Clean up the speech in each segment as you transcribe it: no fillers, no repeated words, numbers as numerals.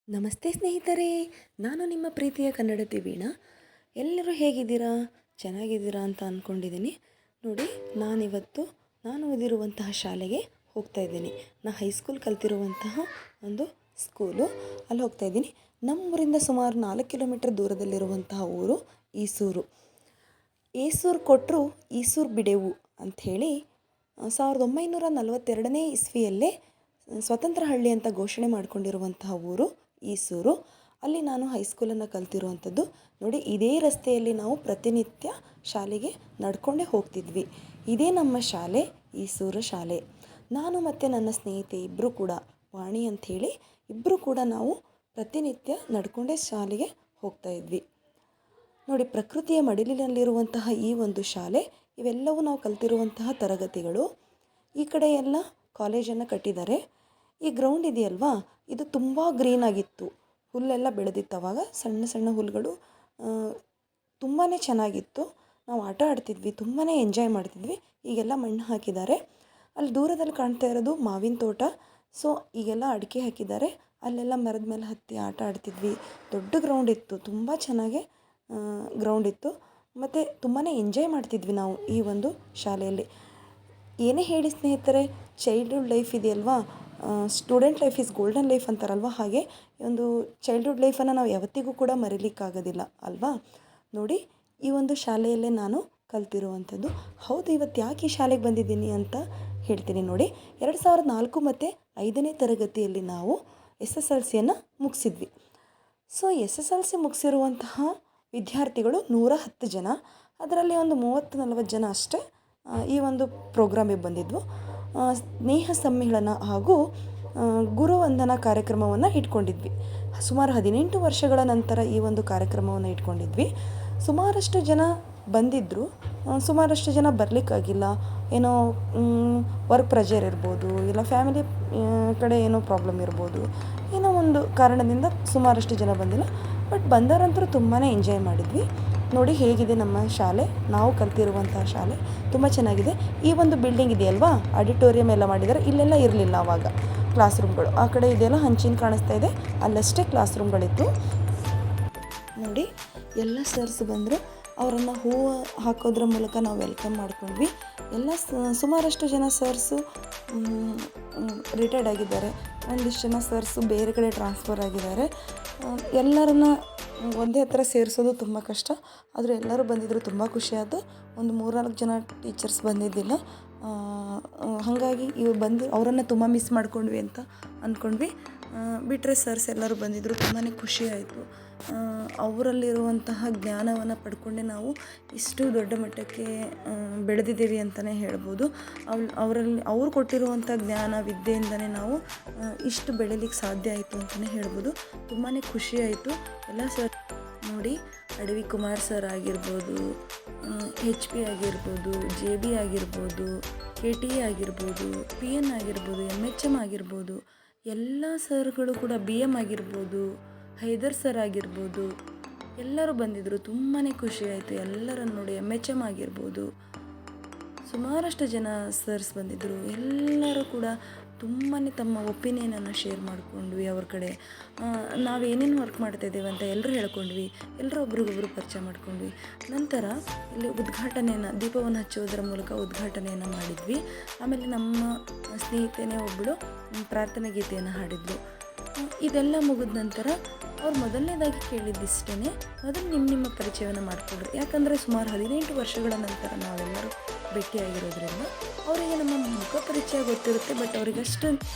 ನಮಸ್ತೆ ಸ್ನೇಹಿತರೆ, ನಾನು ನಿಮ್ಮ ಪ್ರೀತಿಯ ಕನ್ನಡತಿ ವೀಣಾ. ಎಲ್ಲರೂ ಹೇಗಿದ್ದೀರಾ? ಚೆನ್ನಾಗಿದ್ದೀರಾ ಅಂತ ಅಂದ್ಕೊಂಡಿದ್ದೀನಿ. ನೋಡಿ, ನಾನು ಓದಿರುವಂತಹ ಶಾಲೆಗೆ ಹೋಗ್ತಾ ಇದ್ದೀನಿ. ಹೈಸ್ಕೂಲ್ ಕಲ್ತಿರುವಂತಹ ಒಂದು ಸ್ಕೂಲು, ಅಲ್ಲಿ ಹೋಗ್ತಾ ಇದ್ದೀನಿ. ನಮ್ಮೂರಿಂದ ಸುಮಾರು 4 ಕಿಲೋಮೀಟರ್ ದೂರದಲ್ಲಿರುವಂತಹ ಊರು ಈಸೂರು. ಏಸೂರು ಕೊಟ್ಟರು ಈಸೂರು ಬಿಡೆವು ಅಂಥೇಳಿ 1942ನೇ ಇಸ್ವಿಯಲ್ಲೇ ಸ್ವತಂತ್ರ ಹಳ್ಳಿ ಅಂತ ಘೋಷಣೆ ಮಾಡಿಕೊಂಡಿರುವಂತಹ ಊರು ಈಸೂರು. ಅಲ್ಲಿ ನಾನು ಹೈಸ್ಕೂಲನ್ನು ಕಲ್ತಿರುವಂಥದ್ದು. ನೋಡಿ, ಇದೇ ರಸ್ತೆಯಲ್ಲಿ ನಾವು ಪ್ರತಿನಿತ್ಯ ಶಾಲೆಗೆ ನಡ್ಕೊಂಡೇ ಹೋಗ್ತಿದ್ವಿ. ಇದೇ ನಮ್ಮ ಶಾಲೆ, ಈಸೂರು ಶಾಲೆ. ನಾನು ಮತ್ತು ನನ್ನ ಸ್ನೇಹಿತೆ ಇಬ್ಬರು ಕೂಡ, ವಾಣಿ ಅಂಥೇಳಿ ಇಬ್ಬರು ಕೂಡ ನಾವು ಪ್ರತಿನಿತ್ಯ ನಡ್ಕೊಂಡೇ ಶಾಲೆಗೆ ಹೋಗ್ತಾ ಇದ್ವಿ. ನೋಡಿ, ಪ್ರಕೃತಿಯ ಮಡಿಲಿನಲ್ಲಿರುವಂತಹ ಈ ಒಂದು ಶಾಲೆ, ಇವೆಲ್ಲವೂ ನಾವು ಕಲ್ತಿರುವಂತಹ ತರಗತಿಗಳು. ಈ ಕಡೆ ಎಲ್ಲ ಕಾಲೇಜನ್ನು ಕಟ್ಟಿದ್ದಾರೆ. ಈ ಗ್ರೌಂಡ್ ಇದೆಯಲ್ವಾ, ಇದು ತುಂಬ ಗ್ರೀನ್ ಆಗಿತ್ತು. ಹುಲ್ಲೆಲ್ಲ ಬೆಳೆದಿತ್ತು. ಅವಾಗ ಸಣ್ಣ ಸಣ್ಣ ಹುಲ್ಲುಗಳು ತುಂಬಾ ಚೆನ್ನಾಗಿತ್ತು. ನಾವು ಆಟ ಆಡ್ತಿದ್ವಿ, ತುಂಬಾ ಎಂಜಾಯ್ ಮಾಡ್ತಿದ್ವಿ. ಈಗೆಲ್ಲ ಮಣ್ಣು ಹಾಕಿದ್ದಾರೆ. ಅಲ್ಲಿ ದೂರದಲ್ಲಿ ಕಾಣ್ತಾ ಇರೋದು ಮಾವಿನ ತೋಟ. ಸೊ ಈಗೆಲ್ಲ ಅಡಿಕೆ ಹಾಕಿದ್ದಾರೆ. ಅಲ್ಲೆಲ್ಲ ಮರದ ಮೇಲೆ ಹತ್ತಿ ಆಟ ಆಡ್ತಿದ್ವಿ. ದೊಡ್ಡ ಗ್ರೌಂಡ್ ಇತ್ತು, ತುಂಬ ಚೆನ್ನಾಗಿ ಗ್ರೌಂಡ್ ಇತ್ತು. ಮತ್ತು ತುಂಬಾ ಎಂಜಾಯ್ ಮಾಡ್ತಿದ್ವಿ ನಾವು ಈ ಒಂದು ಶಾಲೆಯಲ್ಲಿ. ಏನೇ ಹೇಳಿ ಸ್ನೇಹಿತರೆ, ಚೈಲ್ಡ್ಹುಡ್ ಲೈಫ್ ಇದೆಯಲ್ವಾ, student life is golden life ಅಂತಾರಲ್ವ, ಹಾಗೆ ಒಂದು ಚೈಲ್ಡ್ಹುಡ್ ಲೈಫನ್ನು ನಾವು ಯಾವತ್ತಿಗೂ ಕೂಡ ಮರೀಲಿಕ್ಕಾಗೋದಿಲ್ಲ ಅಲ್ವಾ. ನೋಡಿ, ಈ ಒಂದು ಶಾಲೆಯಲ್ಲೇ ನಾನು ಕಲ್ತಿರುವಂಥದ್ದು. ಹೌದು, ಇವತ್ತು ಯಾಕೆ ಈ ಶಾಲೆಗೆ ಬಂದಿದ್ದೀನಿ ಅಂತ ಹೇಳ್ತೀನಿ. ನೋಡಿ, 2004 ಮತ್ತು 5ನೇ ತರಗತಿಯಲ್ಲಿ ನಾವು SSLCಯನ್ನು ಮುಗಿಸಿದ್ವಿ. ಸೊ SSLC ಮುಗಿಸಿರುವಂತಹ ವಿದ್ಯಾರ್ಥಿಗಳು 110 ಜನ. ಅದರಲ್ಲಿ ಒಂದು 30-40 ಜನ ಅಷ್ಟೇ ಈ ಒಂದು ಪ್ರೋಗ್ರಾಮಿಗೆ ಬಂದಿದ್ವು. ಸ್ನೇಹ ಸಮ್ಮೇಳನ ಹಾಗೂ ಗುರುವಂದನಾ ಕಾರ್ಯಕ್ರಮವನ್ನು ಇಟ್ಕೊಂಡಿದ್ವಿ. ಸುಮಾರು 18 ವರ್ಷಗಳ ನಂತರ ಈ ಒಂದು ಕಾರ್ಯಕ್ರಮವನ್ನು ಇಟ್ಕೊಂಡಿದ್ವಿ. ಸುಮಾರಷ್ಟು ಜನ ಬಂದಿದ್ದರು, ಸುಮಾರಷ್ಟು ಜನ ಬರಲಿಕ್ಕಾಗಿಲ್ಲ. ಏನೋ ವರ್ಕ್ ಪ್ರೆಷರ್ ಇರ್ಬೋದು, ಇಲ್ಲ ಫ್ಯಾಮಿಲಿ ಕಡೆ ಏನೋ ಪ್ರಾಬ್ಲಮ್ ಇರ್ಬೋದು, ಏನೋ ಒಂದು ಕಾರಣದಿಂದ ಸುಮಾರಷ್ಟು ಜನ ಬಂದಿಲ್ಲ. ಬಟ್ ಬಂದವರಂತರೂ ತುಂಬಾ ಎಂಜಾಯ್ ಮಾಡಿದ್ವಿ. ನೋಡಿ ಹೇಗಿದೆ ನಮ್ಮ ಶಾಲೆ, ನಾವು ಕಲ್ತಿರುವಂತಹ ಶಾಲೆ ತುಂಬ ಚೆನ್ನಾಗಿದೆ. ಈ ಒಂದು ಬಿಲ್ಡಿಂಗ್ ಇದೆಯಲ್ವಾ, ಆಡಿಟೋರಿಯಂ ಎಲ್ಲ ಮಾಡಿದ್ದಾರೆ. ಇಲ್ಲೆಲ್ಲ ಇರಲಿಲ್ಲ ಆವಾಗ ಕ್ಲಾಸ್ ರೂಮ್ಗಳು. ಆ ಕಡೆ ಇದೆಯಲ್ಲ ಹಂಚಿನ ಕಾಣಿಸ್ತಾ ಇದೆ, ಅಲ್ಲಷ್ಟೇ ಕ್ಲಾಸ್ ರೂಮ್ಗಳಿತ್ತು. ನೋಡಿ, ಎಲ್ಲ ಸರ್ಸ್ ಬಂದರು. ಅವರನ್ನು ಹೂವು ಹಾಕೋದ್ರ ಮೂಲಕ ನಾವು ವೆಲ್ಕಮ್ ಮಾಡ್ಕೊಂಡ್ವಿ. ಎಲ್ಲ ಸುಮಾರಷ್ಟು ಜನ ಸರ್ಸು ರಿಟೈರ್ಡ್ ಆಗಿದ್ದಾರೆ. ಒಂದಿಷ್ಟು ಜನ ಸರ್ಸು ಬೇರೆ ಕಡೆ ಟ್ರಾನ್ಸ್ಫರ್ ಆಗಿದ್ದಾರೆ. ಎಲ್ಲರನ್ನ ಒಂದೇ ಹತ್ರ ಸೇರಿಸೋದು ತುಂಬ ಕಷ್ಟ. ಆದರೆ ಎಲ್ಲರೂ ಬಂದಿದ್ದರು, ತುಂಬ ಖುಷಿಯಾಯಿತು. ಒಂದು 3-4 ಜನ ಟೀಚರ್ಸ್ ಬಂದಿದ್ದಿಲ್ಲ. ಹಾಗಾಗಿ ಅವರನ್ನು ತುಂಬ ಮಿಸ್ ಮಾಡ್ಕೊಂಡ್ವಿ ಅಂತ ಅಂದ್ಕೊಂಡ್ವಿ. ಬಿಟ್ಟರೆ ಸರ್ಸ್ ಎಲ್ಲರೂ ಬಂದಿದ್ದರು, ತುಂಬಾ ಖುಷಿ ಆಯಿತು. ಅವರಲ್ಲಿರುವಂತಹ ಜ್ಞಾನವನ್ನು ಪಡ್ಕೊಂಡೆ ನಾವು ಇಷ್ಟು ದೊಡ್ಡ ಮಟ್ಟಕ್ಕೆ ಬೆಳೆದಿದ್ದೀವಿ ಅಂತಲೇ ಹೇಳ್ಬೋದು. ಅವ್ರು ಕೊಟ್ಟಿರುವಂಥ ಜ್ಞಾನ ವಿದ್ಯೆಯಿಂದನೇ ನಾವು ಇಷ್ಟು ಬೆಳೀಲಿಕ್ಕೆ ಸಾಧ್ಯ ಆಯಿತು ಅಂತಲೇ ಹೇಳ್ಬೋದು. ತುಂಬಾ ಖುಷಿ ಆಯಿತು. ಎಲ್ಲ ಸರ್ ನೋಡಿ, ಅಡವಿ ಕುಮಾರ್ ಸರ್ ಆಗಿರ್ಬೋದು, HP ಆಗಿರ್ಬೋದು, JB ಆಗಿರ್ಬೋದು, KT ಆಗಿರ್ಬೋದು, PN ಆಗಿರ್ಬೋದು, MHM ಆಗಿರ್ಬೋದು, ಎಲ್ಲ ಸರ್ಗಳು ಕೂಡ BM ಆಗಿರ್ಬೋದು, ಹೈದರ್ ಸರ್ ಆಗಿರ್ಬೋದು, ಎಲ್ಲರೂ ಬಂದಿದ್ದರು. ತುಂಬಾ ಖುಷಿ ಆಯಿತು ಎಲ್ಲರನ್ನು ನೋಡಿ. MHM ಆಗಿರ್ಬೋದು, ಸುಮಾರಷ್ಟು ಜನ ಸರ್ಸ್ ಬಂದಿದ್ದರು. ಎಲ್ಲರೂ ಕೂಡ ತುಂಬಾ ತಮ್ಮ ಒಪಿನಿಯನನ್ನು ಶೇರ್ ಮಾಡಿಕೊಂಡ್ವಿ. ಅವ್ರ ಕಡೆ ನಾವೇನೇನು ವರ್ಕ್ ಮಾಡ್ತಾಯಿದ್ದೇವೆ ಅಂತ ಎಲ್ಲರೂ ಹೇಳ್ಕೊಂಡ್ವಿ. ಎಲ್ಲರೂ ಒಬ್ರಿಗೊಬ್ರು ಪರಿಚಯ ಮಾಡ್ಕೊಂಡ್ವಿ. ನಂತರ ಇಲ್ಲಿ ದೀಪವನ್ನು ಹಚ್ಚುವುದರ ಮೂಲಕ ಉದ್ಘಾಟನೆಯನ್ನು ಮಾಡಿದ್ವಿ. ಆಮೇಲೆ ನಮ್ಮ ಸ್ನೇಹಿತನೇ ಒಬ್ಬಳು ಪ್ರಾರ್ಥನಾ ಗೀತೆಯನ್ನು ಹಾಡಿದ್ಲು. ಇದೆಲ್ಲ ಮುಗಿದ ನಂತರ ಅವ್ರು ಮೊದಲನೇದಾಗಿ ಕೇಳಿದ್ದಿಷ್ಟೇ, ಮೊದಲು ನಿಮ್ಮ ಪರಿಚಯವನ್ನು ಮಾಡಿಕೊಡ್ರಿ. ಯಾಕಂದರೆ ಸುಮಾರು 18 ವರ್ಷಗಳ ನಂತರ ನಾವೆಲ್ಲರೂ ಭೇಟಿಯಾಗಿರೋದ್ರಿಂದ ಅವರಿಗೆ ನಮ್ಮ ಮುಖ ಪರಿಚಯ ಗೊತ್ತಿರುತ್ತೆ, ಬಟ್ ಅವರಿಗಷ್ಟು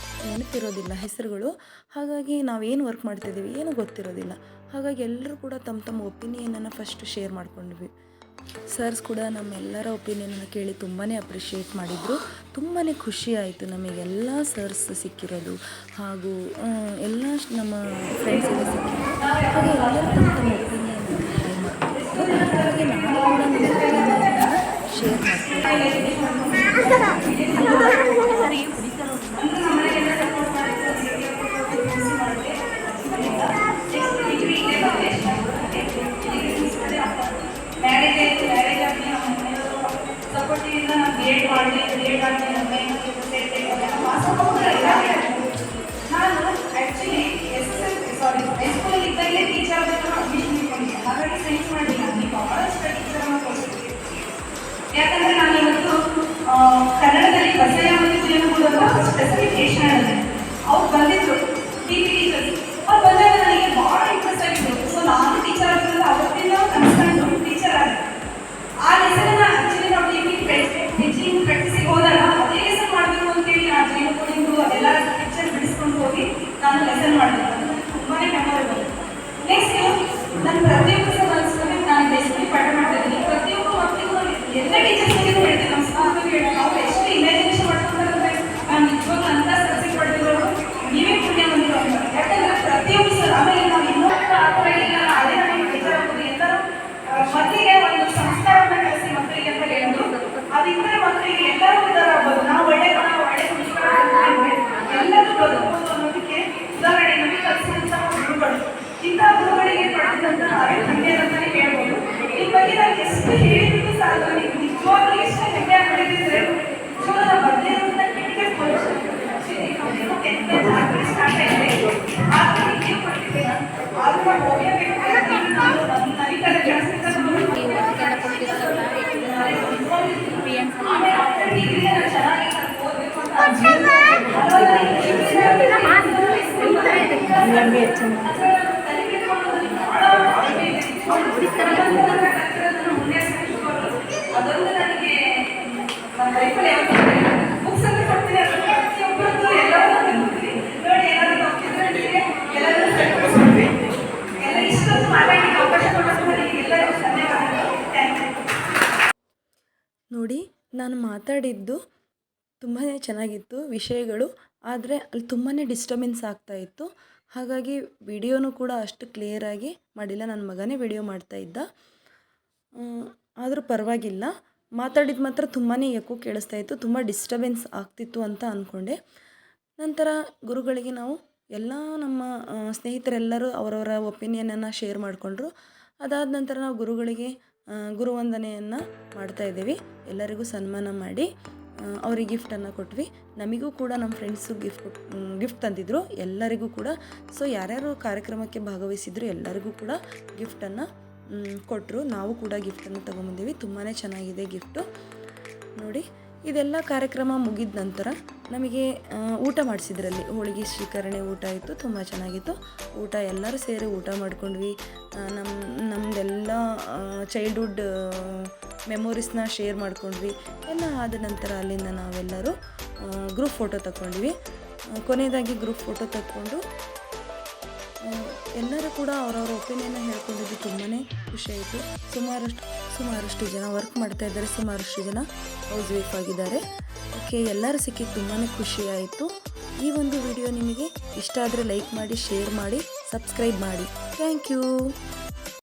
ನೆನಪಿರೋದಿಲ್ಲ ಹೆಸರುಗಳು. ಹಾಗಾಗಿ ನಾವೇನು ವರ್ಕ್ ಮಾಡ್ತಿದ್ದೀವಿ ಏನೂ ಗೊತ್ತಿರೋದಿಲ್ಲ. ಹಾಗಾಗಿ ಎಲ್ಲರೂ ಕೂಡ ತಮ್ಮ ಒಪಿನಿಯನನ್ನು ಫಸ್ಟ್ ಶೇರ್ ಮಾಡ್ಕೊಂಡ್ವಿ. ಸರ್ಸ್ ಕೂಡ ನಮ್ಮೆಲ್ಲರ ಒಪಿನಿಯನನ್ನು ಕೇಳಿ ತುಂಬಾ ಅಪ್ರಿಷಿಯೇಟ್ ಮಾಡಿದರು. ತುಂಬಾ ಖುಷಿ ಆಯಿತು ನಮಗೆಲ್ಲ ಸರ್ಸ್ ಸಿಕ್ಕಿರೋದು, ಹಾಗೂ ಎಲ್ಲ ನಮ್ಮ ಫ್ರೆಂಡ್ಸಿಗೆ ಸಿಕ್ಕಿರೋದು. ಹಾಗೆ ಎಲ್ಲರೂ ತಮ್ಮ ಒಪಿನಿಯನನ್ನು ಶೇರ್ ಮಾಡ್ಕೊತಿದ್ರು. ಹಾಗೆ ನಾನು ಕೂಡ ನನ್ನ ಒಪಿನಿಯನನ್ನು ಶೇರ್ ಮಾಡ್ಕೊಳ್ತೀನಿ. ನಾನು ಆ್ಯಕ್ಚುಲಿ ಯಾಕಂದರೆ ನಾನು ಇವತ್ತು ಕನ್ನಡದಲ್ಲಿ ಬಸಯ್ಯ ಮತ್ತು ಜೇನುಗೂಡು ಅಂತ ಸ್ಪೆಸಿಫಿಕೇಶನ್ ಹೇಳಿದೆ. ಅವ್ರು ಬಂದಿದ್ರು ಟಿ ವಿ ಟೀಚರ್ಸ್. ಅವ್ರು ಬಂದಾಗ ನನಗೆ ಭಾಳ ಇಂಟ್ರೆಸ್ಟ್ ಆಗಿತ್ತು. ಸೊ ನಾನು ಟೀಚರ್ ಆಗಿರೋದು ಅವತ್ತಿಂದ ಕನಸ್ಕೊಂಡು ಟೀಚರ್ ಆಗಿದೆ. ಆ ಲೆಸನನ್ನು ಆ್ಯಕ್ಚುಲಿ ನಾವು ಟೀಚಿಂಗ್ ಪ್ರಾಕ್ಟೀಸಿಗೆ ಹೋದಾಗ ಅದೇ ಲೆಸನ್ ಮಾಡಬೇಕು ಅಂತೇಳಿ ಆ ಜೇನುಗೂಡಿಂದು ಅದೆಲ್ಲ ಪಿಕ್ಚರ್ ಬಿಡಿಸ್ಕೊಂಡು ಹೋಗಿ ನಾನು ಲೆಸನ್ ಮಾಡಿದೆ. ಅದು ನನಗೆ ತುಂಬಾ ಮೆಮೊರೇಬಲ್. ನೆಕ್ಸ್ಟ್ ನನ್ನ ಪ್ರತಿಯೊಬ್ಬ ಮನಸ್ಸಿನಲ್ಲಿ ನಾನು ಬೇಸಿಕಲಿ ಪಾಠ ಮಾಡ್ತಾ ಇದ್ದೀನಿ. ಪ್ರತಿಯೊಬ್ಬ ಮಕ್ಕಳಿಗೂ ಎಲ್ಲ ಟೀಚರ್ಸ್ಗಳಿಗೂ ಹೇಳ್ತೀನಿ, ನಮ್ಮ ಸ್ಕೂಲ್ಗೆ ಹೇಳ್ತೀನಿ, ಅವ್ರು ಎಷ್ಟು ಇಮ್ಯಾಜಿನೇಷನ್ ಮಾಡ್ಕೊಂಡ್ರೆ ನಾನು ನಿಜವಾಗ್ಲೂ ಅಂತ ಸಕ್ಸಸ್ ಪಡೆದಿರೋರು ನೀವೇ ಪುಣ್ಯ ಬಂದಿರೋ ಅಂತ. ಯಾಕಂದರೆ ಪ್ರತಿಯೊಬ್ಬ ಸರ್ ಆಮೇಲೆ ನಾವು ಇನ್ನೊಂದು ಆ ಥರ ಇಲ್ಲ, ಅದೇ ನಮಗೆ ಟೀಚರ್ ಆಗ್ಬೋದು. ಎಲ್ಲರೂ ಮಕ್ಕಳಿಗೆ ಒಂದು ಸಂಸ್ಕಾರವನ್ನು ಕಲಿಸಿ ಮಕ್ಕಳಿಗೆ ಅಂತ ಹೇಳಿದ್ರು. ಅದಿದ್ದರೆ ಮಕ್ಕಳಿಗೆ ಎಲ್ಲರೂ ಉದ್ಧಾರ ಆಗ್ಬೋದು. ನಾವು ಒಳ್ಳೆ ಗುಣ ಒಳ್ಳೆ ಸಂಸ್ಕಾರ ಎಲ್ಲರೂ ಬದುಕಬಹುದು ಅನ್ನೋದಕ್ಕೆ ಉದಾಹರಣೆ ನಮಗೆ ಕಲಿಸಿದಂತಹ ಗುರುಗಳು. ಇಂತಹ ಗುರುಗಳಿಗೆ ಪಡೆದಂತಹ ಅರಿವು ನಮಗೆ ಅಂತಲೇ ಹೇಳ್ಬೋದು. ಈ ಬಗ್ಗೆ ನಾನು ಎಷ್ಟು ಹೇಳಿದ್ರು ಸಾಕು, ನೀವು ನಿಜವಾಗ್ಲೂ ಎಷ್ಟು ಹೆಮ್ಮೆ ಆಗ್ಬಿಟ್ಟಿದ್ರೆ ಜೀವನದ ಬಗ್ಗೆ ಇರುವಂಥ ಕ್ರಿಟಿಕಲ್ ಪೊಸಿಷನ್ ಸ್ಟಾರ್ಟ್ ಆಗಿದೆ. ಆದರೆ ನೀವು ಕೊಟ್ಟಿದ್ದೀರ ಆದರೂ ನಾವು ಹೋಗಬೇಕು. ನಾನು ನನಿಕರ ಜಾಸ್ತಿ ಆಮೇಲೆ ಆಫ್ಟರ್ ಡಿಗ್ರಿ ನಾನು ಚೆನ್ನಾಗಿ ಓದಬೇಕು ಅಂತ ಅದೊಂದು ನನಗೆ ನನ್ನ ಲೈಫಲ್ಲಿ ಯಾವತ್ತೂ ಬುಕ್ಸ್ ಅಂತ ಕೊಡ್ತೀನಿ. ಅದು ಪ್ರತಿಯೊಬ್ಬರದ್ದು ಎಲ್ಲರೂ ತಿಳ್ಕೊತೀನಿ. ನೋಡಿ ಏನಾದರೂ ತಪ್ಪಿದ್ರೆ ಎಲ್ಲರೂ ಸರಿಪಡಿಸ್ಕೊಡ್ತೀನಿ. ಎಲ್ಲ ಇಷ್ಟೊಂದು ಮಾತಾಡಲಿಕ್ಕೆ ಅವಕಾಶ ಕೊಡೋದು ನನಗೆ ಎಲ್ಲರಿಗೂ ಧನ್ಯವಾದಗಳು. Thank you. ನೋಡಿ, ನಾನು ಮಾತಾಡಿದ್ದು ತುಂಬಾ ಚೆನ್ನಾಗಿತ್ತು ವಿಷಯಗಳು, ಆದರೆ ಅಲ್ಲಿ ತುಂಬಾ ಡಿಸ್ಟರ್ಬೆನ್ಸ್ ಆಗ್ತಾಯಿತ್ತು. ಹಾಗಾಗಿ ವಿಡಿಯೋನೂ ಕೂಡ ಅಷ್ಟು ಕ್ಲಿಯರಾಗಿ ಮಾಡಿಲ್ಲ. ನನ್ನ ಮಗನೇ ವಿಡಿಯೋ ಮಾಡ್ತಾಯಿದ್ದ. ಆದರೂ ಪರವಾಗಿಲ್ಲ, ಮಾತಾಡಿದ ಮಾತ್ರ ತುಂಬಾ ಎಕೋ ಕೇಳಿಸ್ತಾಯಿತ್ತು, ತುಂಬ ಡಿಸ್ಟರ್ಬೆನ್ಸ್ ಆಗ್ತಿತ್ತು ಅಂತ ಅಂದ್ಕೊಂಡೆ. ನಂತರ ಗುರುಗಳಿಗೆ ನಾವು ಎಲ್ಲ ನಮ್ಮ ಸ್ನೇಹಿತರೆಲ್ಲರೂ ಅವರವರ ಒಪಿನಿಯನನ್ನು ಶೇರ್ ಮಾಡಿಕೊಂಡ್ರು. ಅದಾದ ನಂತರ ನಾವು ಗುರುಗಳಿಗೆ ಗುರುವಂದನೆಯನ್ನು ಮಾಡ್ತಾಯಿದ್ದೀವಿ. ಎಲ್ಲರಿಗೂ ಸನ್ಮಾನ ಮಾಡಿ ಅವರಿಗೆ ಗಿಫ್ಟನ್ನು ಕೊಟ್ವಿ. ನಮಗೂ ಕೂಡ ನಮ್ಮ ಫ್ರೆಂಡ್ಸು ಗಿಫ್ಟ್ ತಂದಿದ್ರು ಎಲ್ಲರಿಗೂ ಕೂಡ. ಸೊ ಯಾರ್ಯಾರು ಕಾರ್ಯಕ್ರಮಕ್ಕೆ ಭಾಗವಹಿಸಿದ್ರು ಎಲ್ಲರಿಗೂ ಕೂಡ ಗಿಫ್ಟನ್ನು ಕೊಟ್ಟರು. ನಾವು ಕೂಡ ಗಿಫ್ಟನ್ನು ತೊಗೊಂಬಂದೀವಿ. ತುಂಬಾ ಚೆನ್ನಾಗಿದೆ ಗಿಫ್ಟು. ನೋಡಿ, ಇದೆಲ್ಲ ಕಾರ್ಯಕ್ರಮ ಮುಗಿದ ನಂತರ ನಮಗೆ ಊಟ ಮಾಡಿಸಿದ್ರಲ್ಲಿ ಹೋಳಿಗೆ ಸ್ವೀಕರಣೆ ಊಟ ಇತ್ತು. ತುಂಬ ಚೆನ್ನಾಗಿತ್ತು ಊಟ. ಎಲ್ಲರೂ ಸೇರಿ ಊಟ ಮಾಡ್ಕೊಂಡ್ವಿ. ನಮ್ಮದೆಲ್ಲ ಚೈಲ್ಡ್ಹುಡ್ ಮೆಮೊರೀಸ್ನ ಶೇರ್ ಮಾಡ್ಕೊಂಡ್ವಿ. ಎಲ್ಲ ಆದ ನಂತರ ಅಲ್ಲಿಂದ ನಾವೆಲ್ಲರೂ ಗ್ರೂಪ್ ಫೋಟೋ ತಗೊಂಡ್ವಿ. ಕೊನೆಯದಾಗಿ ಗ್ರೂಪ್ ಫೋಟೋ ತಗೊಂಡು ಎಲ್ಲರೂ ಕೂಡ ಅವರವರ ಒಪಿನಿಯನ್ನ ಹೇಳ್ಕೊಂಡಿದ್ದು ತುಂಬಾ ಖುಷಿಯಾಯಿತು. ಸುಮಾರಷ್ಟು ಜನ ವರ್ಕ್ ಮಾಡ್ತಾ ಇದ್ದಾರೆ, ಸುಮಾರಷ್ಟು ಜನ ಹೌಸ್ ವೈಫ್ ಆಗಿದ್ದಾರೆ. ಓಕೆ, ಎಲ್ಲರೂ ಸಿಕ್ಕಿದ್ದು ತುಂಬಾ ಖುಷಿಯಾಯಿತು. ಈ ಒಂದು ವಿಡಿಯೋ ನಿಮಗೆ ಇಷ್ಟ ಆದರೆ ಲೈಕ್ ಮಾಡಿ, ಶೇರ್ ಮಾಡಿ, ಸಬ್ಸ್ಕ್ರೈಬ್ ಮಾಡಿ. Thank you.